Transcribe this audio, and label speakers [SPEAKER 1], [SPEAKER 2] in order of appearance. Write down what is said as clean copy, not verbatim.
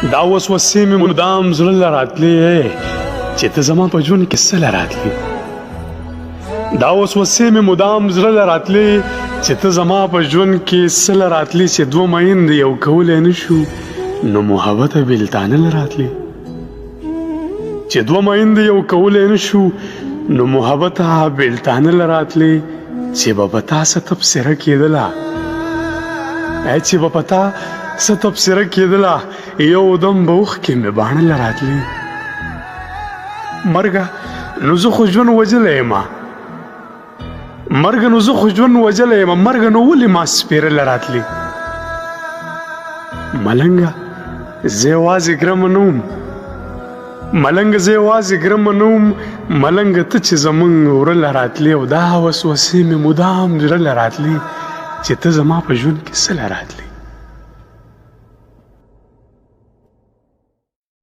[SPEAKER 1] دا وسوسې مې مدام زړه له راتلې چې ته زما په ژوند کې څه له راتلې دا وسوسې مې مدام زړه له راتلې چې ته زما په ژوند کې څه له راتلې چې دوه میندې یو کولی نه شو نو محبته بېلتانه له راتلې چې دوه میندې یو کولی نه شو نو محبته بېلتانه له راتلې چې به په تا څه تبصره کېدله چې به په تا څه تبصره کېدله یو دم به اوښکې مې باڼه له راتلې مرګه نو زه خو ژوند وژلی یم مرګه نو زه خو ژوند وژلی یم مرګه نو ولې ما سپېره له راتلې ملنګه زه یوازې ګرمه نه وم ملنګه زه یوازې ګرمه نه وم ملنګه ته چې زمونږ وره له راتلې او دا وسوسې مې مدام زړه له راتلې چې ته زما په ژوند کې څه له راتلې